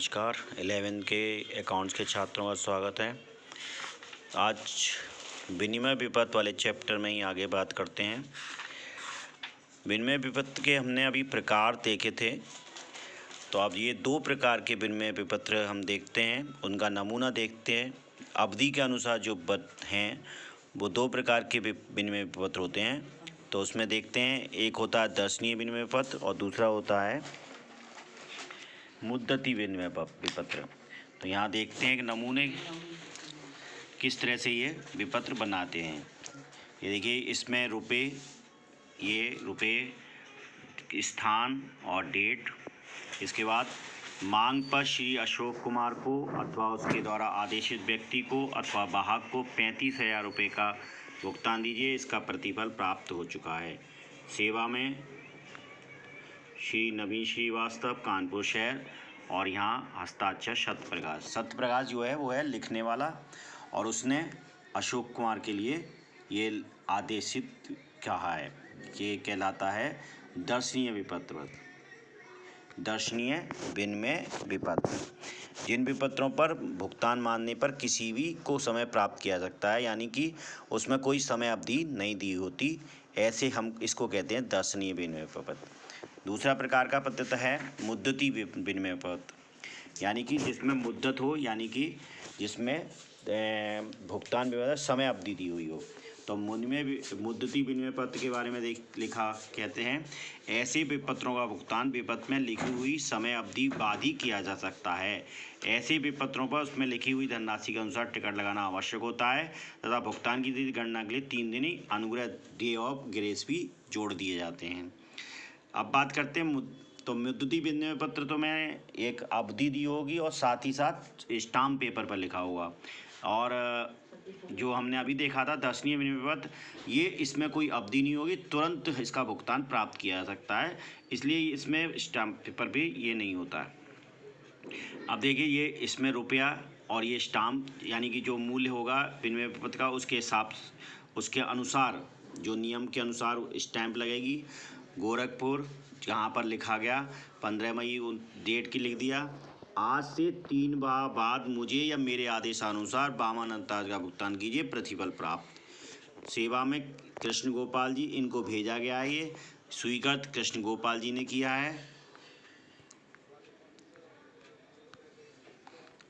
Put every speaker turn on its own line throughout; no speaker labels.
नमस्कार। 11 के अकाउंट्स के छात्रों का स्वागत है। आज विनिमय विपत्ति वाले चैप्टर में ही आगे बात करते हैं। विनिमय विपत्ति के हमने अभी प्रकार देखे थे, तो अब ये दो प्रकार के विनिमय विपत्र हम देखते हैं, उनका नमूना देखते हैं। अवधि के अनुसार जो हैं वो दो प्रकार के विनिमय विपत्र होते हैं, तो उसमें देखते हैं। एक होता है दर्शनीय विनिमय विपत्र और दूसरा होता है मुद्दती विनिमय विपत्र। तो यहाँ देखते हैं कि नमूने किस तरह से ये विपत्र बनाते हैं। ये देखिए, इसमें रुपए, ये रुपए स्थान और डेट। इसके बाद मांग पर श्री अशोक कुमार को अथवा उसके द्वारा आदेशित व्यक्ति को अथवा वाहक को 35,000 रुपये का भुगतान दीजिए, इसका प्रतिफल प्राप्त हो चुका है। सेवा में श्री नवीन श्रीवास्तव, कानपुर शहर, और यहाँ हस्ताक्षर सत्यप्रकाश। सत्यप्रकाश जो है वो है लिखने वाला, और उसने अशोक कुमार के लिए ये आदेशित कहा है। ये कहलाता है दर्शनीय विपत्र। दर्शनीय विनिमय विपत्र जिन विपत्रों पर भुगतान मानने पर किसी भी को समय प्राप्त किया सकता है, यानी कि उसमें कोई समय अवधि नहीं दी होती, ऐसे हम इसको कहते हैं दर्शनीय विनिमय विपत्र। दूसरा प्रकार का पद्धति है मुद्दती विनिमय विपत्र, यानी कि जिसमें मुद्दत हो, यानी कि जिसमें भुगतान व्यवस्था समय अवधि दी हुई हो। तो मुद्दती विनिमय पत्र के बारे में लिखा कहते हैं, ऐसे विपत्रों का भुगतान विपत्र में लिखी हुई समय अवधि बाद ही किया जा सकता है। ऐसे विपत्रों पर उसमें लिखी हुई धनराशि के अनुसार टिकट लगाना आवश्यक होता है तथा भुगतान की तिथि गणना के लिए 3 दिन अनुग्रह डे ऑफ ग्रेस भी जोड़ दिए जाते हैं। अब बात करते हैं तो मुद्दती विनिमय पत्र तो में एक अवधि दी होगी और साथ ही साथ स्टाम्प पेपर पर लिखा होगा। और जो हमने अभी देखा था दर्शनीय विनिमय पत्र, ये इसमें कोई अवधि नहीं होगी, तुरंत इसका भुगतान प्राप्त किया जा सकता है, इसलिए इसमें स्टाम्प पेपर भी ये नहीं होता है। अब देखिए, ये इसमें रुपया और ये स्टाम्प, यानी कि जो मूल्य होगा विनिमय पत्र का उसके हिसाब उसके अनुसार, जो नियम के अनुसार स्टैंप लगेगी। गोरखपुर जहाँ पर लिखा गया 15 मई डेट की लिख दिया। आज से 3 माह बाद मुझे या मेरे आदेशानुसार वामन अंतराज का भुगतान कीजिए, प्रतिफल प्राप्त। सेवा में कृष्ण गोपाल जी, इनको भेजा गया है, ये स्वीकृत कृष्ण गोपाल जी ने किया है।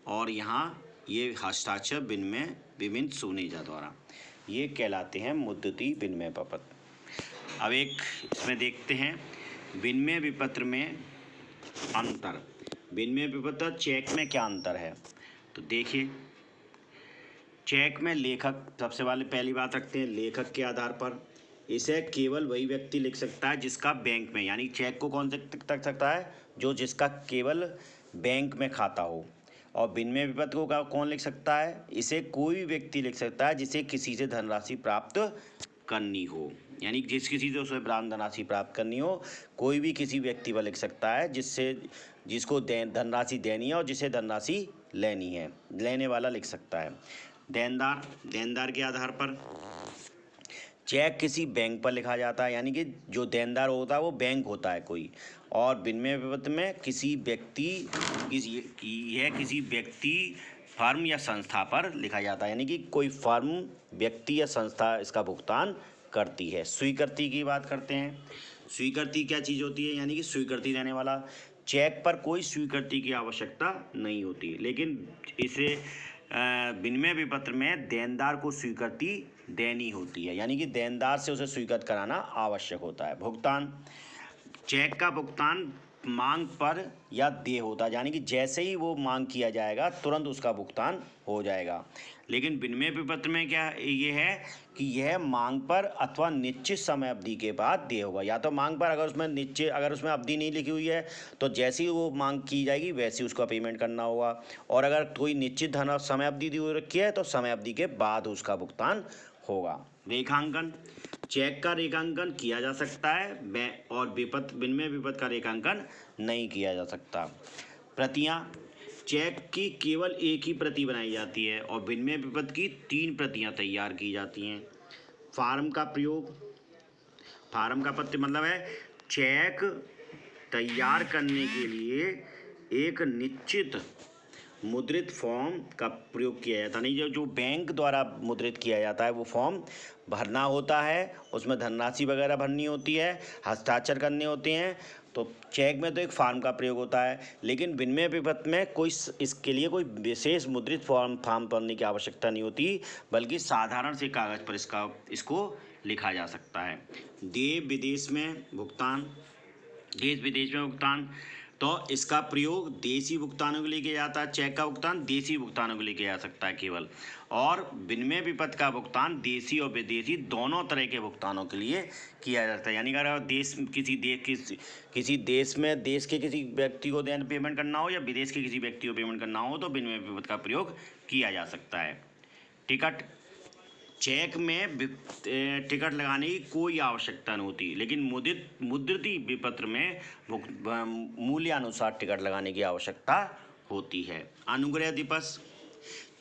और यहाँ ये हस्ताक्षर विभिन्न सोनेजा द्वारा, ये कहलाते हैं मुद्दती विनिमय विपत्र। अब एक इसमें देखते हैं विनिमय विपत्र में अंतर। विनिमय विपत्र चेक में क्या अंतर है, तो देखिए, चेक में लेखक, सबसे पहली बात रखते हैं लेखक के आधार पर। इसे केवल वही व्यक्ति लिख सकता है जिसका बैंक में, यानी चेक को कौन तक सकता है, जो जिसका केवल बैंक में खाता हो। और विनिमय विपत्र को कौन लिख सकता है, इसे कोई भी व्यक्ति लिख सकता है जिसे किसी से धनराशि प्राप्त करनी हो, यानी किसी से उसे धनराशि प्राप्त करनी हो, कोई भी किसी व्यक्ति पर लिख सकता है जिसको धनराशि देनी है और जिसे धनराशि लेनी है, लेने वाला लिख सकता है। देनदार के आधार पर चेक किसी बैंक पर लिखा जाता है, यानी कि जो देनदार होता है वो बैंक होता है कोई। और विनिमय विपत्र में किसी व्यक्ति फर्म या संस्था पर लिखा जाता है, यानी कि कोई फर्म, व्यक्ति या संस्था इसका भुगतान करती है। स्वीकृति की बात करते हैं। स्वीकृति क्या चीज़ होती है, यानी कि स्वीकृति देने वाला। चेक पर कोई स्वीकृति की आवश्यकता नहीं होती, लेकिन इसे विनिमय विपत्र में देनदार को स्वीकृति देनी होती है, यानी कि देनदार से उसे स्वीकृत कराना आवश्यक होता है। भुगतान, चेक का भुगतान मांग पर या देय होता है, यानी कि जैसे ही वो मांग किया जाएगा तुरंत उसका भुगतान हो जाएगा। लेकिन विनिमय विपत्र में क्या ये है कि यह मांग पर अथवा निश्चित समय अवधि के बाद देय होगा। या तो मांग पर, अगर उसमें अवधि नहीं लिखी हुई है तो जैसे ही वो मांग की जाएगी वैसे ही उसका पेमेंट करना होगा, और अगर कोई निश्चित समय अवधि दी हुई रखी है तो समय अवधि के बाद उसका भुगतान होगा। रेखांकन, चेक का रेखांकन किया जा सकता है और विनिमय विपत्र का रेखांकन नहीं किया जा सकता। प्रतियां, चेक की केवल एक ही प्रति बनाई जाती है और विनिमय विपत्र की 3 प्रतियां तैयार की जाती हैं। फार्म का प्रयोग, फार्म का पत्र मतलब है चेक तैयार करने के लिए एक निश्चित मुद्रित फॉर्म का प्रयोग किया जाता है। नहीं, जो बैंक द्वारा मुद्रित किया जाता है वो फॉर्म भरना होता है, उसमें धनराशि वगैरह भरनी होती है, हस्ताक्षर करने होते हैं। तो चेक में तो एक फॉर्म का प्रयोग होता है, लेकिन विनिमय विपत्र में कोई इसके लिए कोई विशेष मुद्रित फॉर्म भरने की आवश्यकता नहीं होती, बल्कि साधारण से कागज़ पर इसको लिखा जा सकता है। देश विदेश में भुगतान, तो इसका प्रयोग देशी भुगतानों के लिए किया जाता है। चेक का भुगतान देशी भुगतानों के लिए किया जा सकता है केवल, और विनिमय विपत्र का भुगतान देशी और विदेशी दोनों तरह के भुगतानों के लिए किया जाता है। यानी कि अगर किसी देश में देश के किसी व्यक्ति को पेमेंट करना हो या विदेश के किसी व्यक्ति को पेमेंट करना हो तो विनिमय विपत्र का प्रयोग किया जा सकता है। टिकट, चेक में टिकट लगाने की कोई आवश्यकता नहीं होती, लेकिन मुद्रित विपत्र में मूल्यानुसार टिकट लगाने की आवश्यकता होती है। अनुग्रह दिवस,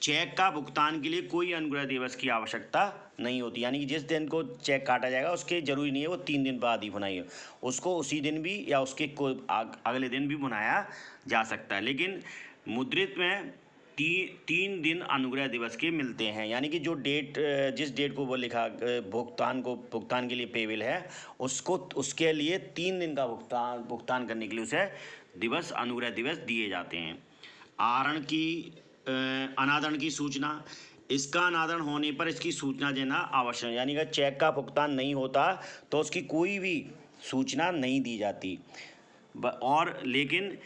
चेक का भुगतान के लिए कोई अनुग्रह दिवस की आवश्यकता नहीं होती। यानी कि जिस दिन को चेक काटा जाएगा उसके जरूरी नहीं है वो 3 दिन बाद ही भुनाई हो, उसको उसी दिन भी या उसके अगले दिन भी भुनाया जा सकता है। लेकिन मुद्रित में 3 दिन अनुग्रह दिवस के मिलते हैं। यानी कि जो जिस डेट को वो लिखा भुगतान के लिए पेबल है, उसके लिए 3 दिन का भुगतान करने के लिए उसे अनुग्रह दिवस दिए जाते हैं। अनादरण की सूचना, इसका अनादरण होने पर इसकी सूचना देना आवश्यक। यानी कि चेक का भुगतान नहीं होता तो उसकी कोई भी सूचना नहीं दी जाती। और लेकिन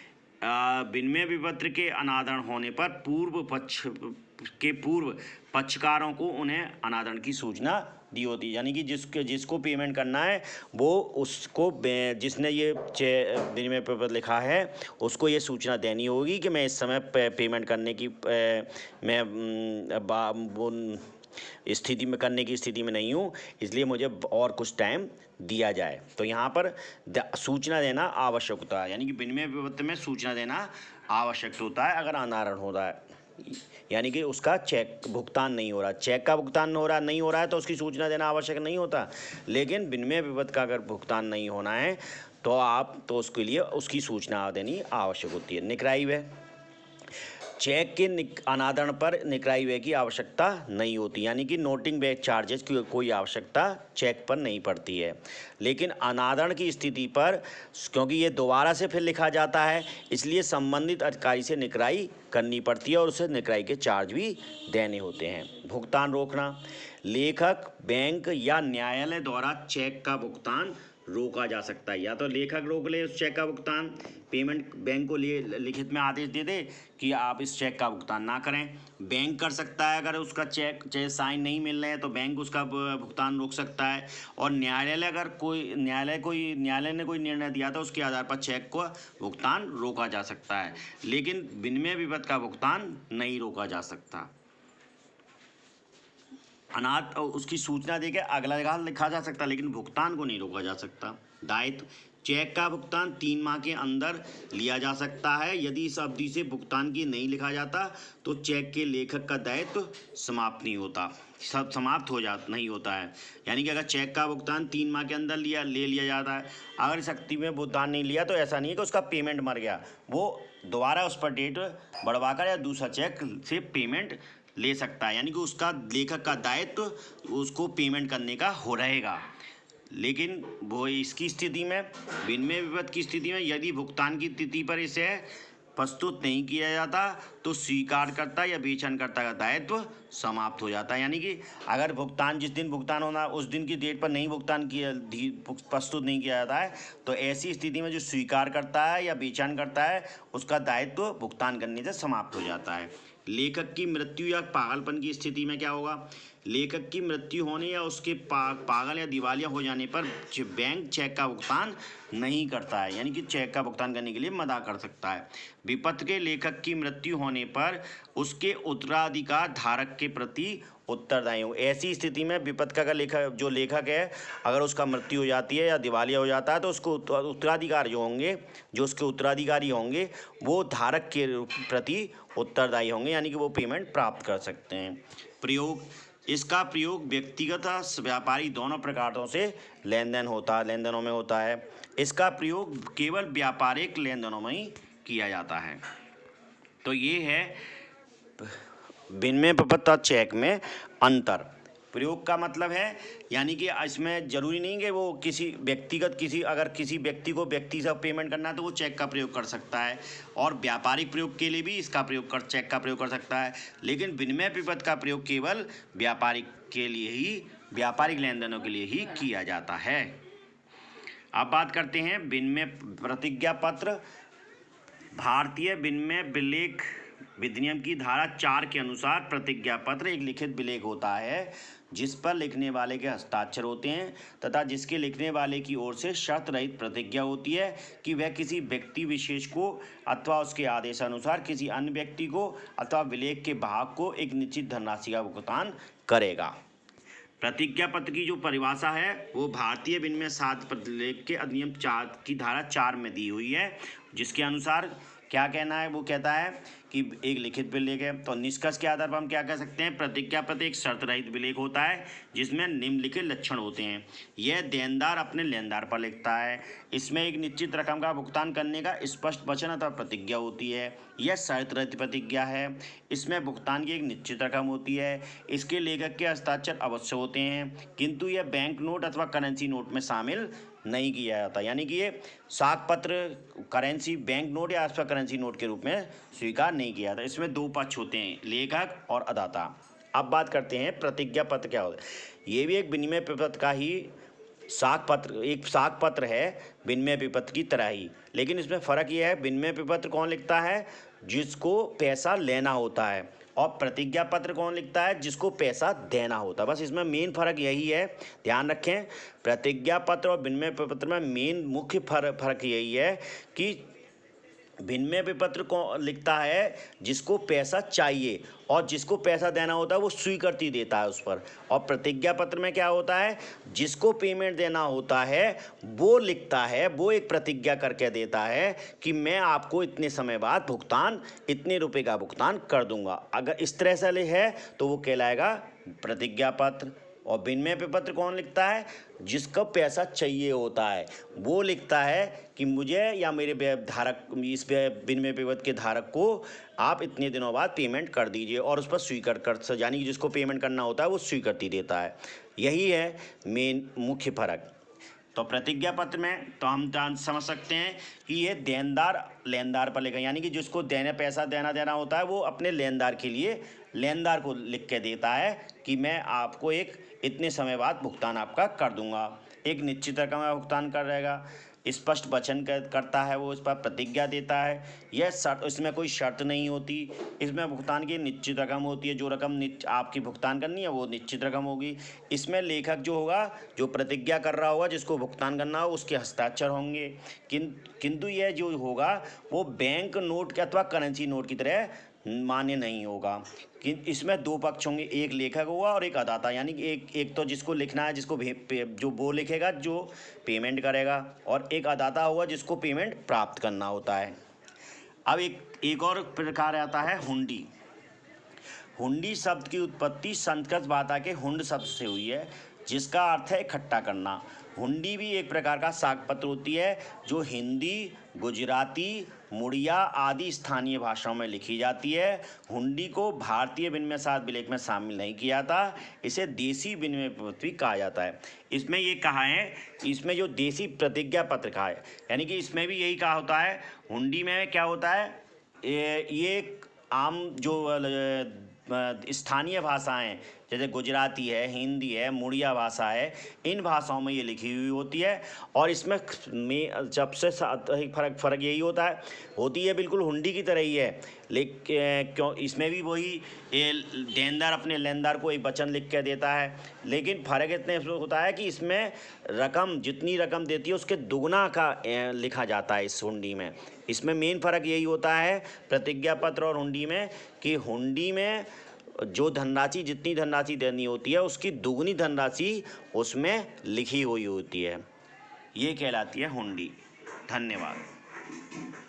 विनिमय विपत्र के अनादरण होने पर पूर्व पक्षकारों को उन्हें अनादरण की सूचना दी होती है। यानी कि जिसको पेमेंट करना है वो उसको, जिसने ये विनिमय विपत्र लिखा है उसको ये सूचना देनी होगी कि मैं इस समय पेमेंट करने की स्थिति में नहीं हूँ, इसलिए मुझे और कुछ टाइम दिया जाए। तो यहाँ पर सूचना देना आवश्यक होता है। यानी कि विनिमय विपत्र में सूचना देना आवश्यक होता है अगर अनादरण होता है, यानी कि उसका चेक भुगतान नहीं हो रहा, चेक का भुगतान नहीं हो रहा है तो उसकी सूचना देना आवश्यक नहीं होता। लेकिन विनिमय विपत्र का अगर भुगतान नहीं होना है तो उसके लिए उसकी सूचना देनी आवश्यक होती है। निकराई व्यय, चेक के अनादरण पर निकराई व्यय की आवश्यकता नहीं होती। यानी कि नोटिंग बैक चार्जेस की कोई आवश्यकता चेक पर नहीं पड़ती है। लेकिन अनादरण की स्थिति पर, क्योंकि ये दोबारा से फिर लिखा जाता है, इसलिए संबंधित अधिकारी से निकराई करनी पड़ती है और उसे निकराई के चार्ज भी देने होते हैं। भुगतान रोकना, लेखक, बैंक या न्यायालय द्वारा चेक का भुगतान रोका जा सकता है। या तो लेखक रोक ले उस चेक का भुगतान, पेमेंट बैंक को लिए लिखित में आदेश दे दे कि आप इस चेक का भुगतान ना करें। बैंक कर सकता है, अगर उसका चेक साइन नहीं मिल रहे हैं तो बैंक उसका भुगतान रोक सकता है। और न्यायालय ने कोई निर्णय दिया था उसके आधार पर चेक को भुगतान रोका जा सकता है, लेकिन विनिमय विपत्र का भुगतान नहीं रोका जा सकता। उसकी सूचना देकर अगला जगह लिखा जा सकता, लेकिन भुगतान को नहीं रोका जा सकता। दायित्व, चेक का भुगतान 3 माह के अंदर लिया जा सकता है। यदि इस अवधि से भुगतान की नहीं लिखा जाता तो चेक के लेखक का दायित्व समाप्त नहीं होता है। यानी कि अगर चेक का भुगतान 3 माह के अंदर ले लिया जाता है, अगर इस अवधि में भुगतान नहीं लिया तो ऐसा नहीं है कि उसका पेमेंट मर गया, वो दोबारा उस पर डेट बढ़वाकर या दूसरा चेक से पेमेंट ले सकता है। यानी कि उसका लेखक का दायित्व उसको पेमेंट करने का हो रहेगा। लेकिन वो इसकी स्थिति में, विनिमय विपत्र की स्थिति में, यदि भुगतान की तिथि पर इसे प्रस्तुत नहीं किया जाता तो स्वीकारकर्ता या बेचनकर्ता का दायित्व समाप्त हो जाता है। यानी कि अगर जिस दिन भुगतान होना उस दिन की डेट पर नहीं प्रस्तुत नहीं किया जाता है तो ऐसी स्थिति में जो स्वीकार करता है या बेचैन करता है उसका दायित्व भुगतान करने से समाप्त हो जाता है। लेखक की मृत्यु या पागलपन की स्थिति में क्या होगा? लेखक की मृत्यु होने या उसके पागल या दिवालिया हो जाने पर बैंक चेक का भुगतान नहीं करता है, यानी कि चेक का भुगतान करने के लिए मना कर सकता है। विपत्र के लेखक की मृत्यु होने पर उसके उत्तराधिकार धारक के प्रति उत्तरदायी हो। ऐसी स्थिति में विपत्र का लेखक है, अगर उसका मृत्यु हो जाती है या दिवालिया हो जाता है तो उसको उत्तराधिकार जो उसके उत्तराधिकारी होंगे वो धारक के प्रति उत्तरदायी होंगे, यानी कि वो पेमेंट प्राप्त कर सकते हैं। प्रयोग, इसका प्रयोग व्यक्तिगत व्यापारी दोनों प्रकारों से लेनदेनों में होता है। इसका प्रयोग केवल व्यापारिक लेनदेनों में ही किया जाता है। तो ये है विनिमय प्रपत्र और चेक में अंतर। प्रयोग का मतलब है यानी कि इसमें जरूरी नहीं कि वो किसी व्यक्तिगत अगर किसी व्यक्ति को व्यक्ति से पेमेंट करना है तो वो चेक का प्रयोग कर सकता है, और व्यापारिक प्रयोग के लिए भी इसका चेक का प्रयोग कर सकता है। लेकिन विनिमय प्रपत्र का प्रयोग केवल व्यापारिक लेन देनों के लिए ही किया जाता है। अब बात करते हैं विनिमय प्रतिज्ञा पत्र। भारतीय विनिमय विलेख विधिनियम की धारा 4 के अनुसार प्रतिज्ञा पत्र एक लिखित विलेख होता है जिस पर लिखने वाले के हस्ताक्षर होते हैं तथा जिसके लिखने वाले की ओर से शर्त रहित प्रतिज्ञा होती है कि वह किसी व्यक्ति विशेष को अथवा उसके आदेशानुसार किसी अन्य व्यक्ति को अथवा विलेख के भाग को एक निश्चित धनराशि का भुगतान करेगा। प्रतिज्ञा पत्र की जो परिभाषा है वो भारतीय विनिमय साध्य विलेख के अधिनियम 4 की धारा 4 में दी हुई है, जिसके अनुसार क्या कहना है, वो कहता है कि एक लिखित विलेख है। तो निष्कर्ष के आधार पर हम क्या कह सकते हैं, प्रतिज्ञा पत्र एक शर्त रहित विलेख होता है जिसमें निम्नलिखित लक्षण होते हैं। यह देनदार अपने लेनदार पर लिखता है, इसमें एक निश्चित रकम का भुगतान करने का स्पष्ट वचन अथवा प्रतिज्ञा होती है, यह शर्त रहित प्रतिज्ञा है, इसमें भुगतान की एक निश्चित रकम होती है, इसके लेखक के हस्ताक्षर अवश्य होते हैं, किंतु यह बैंक नोट अथवा करेंसी नोट में शामिल नहीं किया जाता। यानी कि ये साख पत्र करेंसी बैंक नोट या अथवा करेंसी नोट के रूप में स्वीकार नहीं किया जाता। इसमें दो पक्ष होते हैं, लेखक और अदाता। अब बात करते हैं प्रतिज्ञा पत्र क्या होता है। ये भी एक विनिमय प्रपत्र का ही एक साख पत्र है विनिमय प्रपत्र की तरह ही, लेकिन इसमें फ़र्क ये है विनिमय प्रपत्र कौन लिखता है, जिसको पैसा लेना होता है, और प्रतिज्ञा पत्र कौन लिखता है, जिसको पैसा देना होता है। बस इसमें मेन फ़र्क यही है, ध्यान रखें। प्रतिज्ञा पत्र और विनिमय प्रपत्र में मेन मुख्य फ़र्क यही है कि विनिमय प्रपत्र कौन लिखता है, जिसको पैसा चाहिए और जिसको पैसा देना होता है वो स्वीकृति देता है उस पर। और प्रतिज्ञा पत्र में क्या होता है, जिसको पेमेंट देना होता है वो लिखता है, वो एक प्रतिज्ञा करके देता है कि मैं आपको इतने समय बाद इतने रुपए का भुगतान कर दूंगा। अगर इस तरह से है तो वो कहलाएगा प्रतिज्ञा पत्र। और विनिमय प्रपत्र कौन लिखता है, जिसका पैसा चाहिए होता है वो लिखता है कि मुझे या मेरे धारक इस विनिमय प्रपत्र के धारक को आप इतने दिनों बाद पेमेंट कर दीजिए, और उस पर स्वीकृति यानी कि जिसको पेमेंट करना होता है वो स्वीकृति देता है। यही है मेन मुख्य फर्क। तो प्रतिज्ञा पत्र में तो हम समझ सकते हैं कि ये देनदार लेनदार पर लिखा, यानी कि जिसको पैसा देना होता है वो अपने लेनदार के लिए लेनदार को लिख के देता है कि मैं आपको एक इतने समय बाद भुगतान आपका कर दूंगा, एक निश्चित रकम का भुगतान कर रहेगा, स्पष्ट वचन करता है वो, इस पर प्रतिज्ञा देता है। यह शर्त, इसमें कोई शर्त नहीं होती, इसमें भुगतान की निश्चित रकम होती है, जो रकम आपकी भुगतान करनी है वो निश्चित रकम होगी। इसमें लेखक जो होगा, जो प्रतिज्ञा कर रहा होगा, जिसको भुगतान करना हो उसके हस्ताक्षर होंगे, किंतु यह जो होगा वो बैंक नोट अथवा करेंसी नोट की तरह मान्य नहीं होगा। कि इसमें दो पक्ष होंगे, एक लेखक होगा और एक अदाता, यानी कि एक तो जिसको लिखना है, जिसको जो वो लिखेगा जो पेमेंट करेगा, और एक अदाता होगा जिसको पेमेंट प्राप्त करना होता है। अब एक और प्रकार आता है हुंडी। हुंडी शब्द की उत्पत्ति संस्कृत भाषा के हुंड शब्द से हुई है, जिसका अर्थ है इकट्ठा करना। हुंडी भी एक प्रकार का साख पत्र होती है जो हिंदी, गुजराती, मुड़िया आदि स्थानीय भाषाओं में लिखी जाती है। हुंडी को भारतीय विनिमय साध्य विलेख में शामिल नहीं किया था, इसे देसी विनिमय पत्र भी कहा जाता है। इसमें ये कहा है, इसमें जो देसी प्रतिज्ञा पत्र कहा है, यानी कि इसमें भी यही कहा होता है। हुंडी में क्या होता है, ये आम जो स्थानीय भाषाएं जैसे गुजराती है, हिंदी है, मुड़िया भाषा है, इन भाषाओं में ये लिखी हुई होती है। और इसमें सबसे फ़र्क यही होती है बिल्कुल हुंडी की तरह ही है, लेकिन क्यों इसमें भी वही देनदार अपने लेनदार को एक वचन लिख के देता है, लेकिन फ़र्क इतने होता है कि इसमें जितनी रकम देती है उसके दुगना का लिखा जाता है इस हुंडी में। इसमें मेन फ़र्क यही होता है प्रतिज्ञा पत्र और हुंडी में, कि हुंडी में जो धनराशि जितनी धनराशि देनी होती है उसकी दुगनी धनराशि उसमें लिखी हुई होती है, ये कहलाती है हुंडी। धन्यवाद।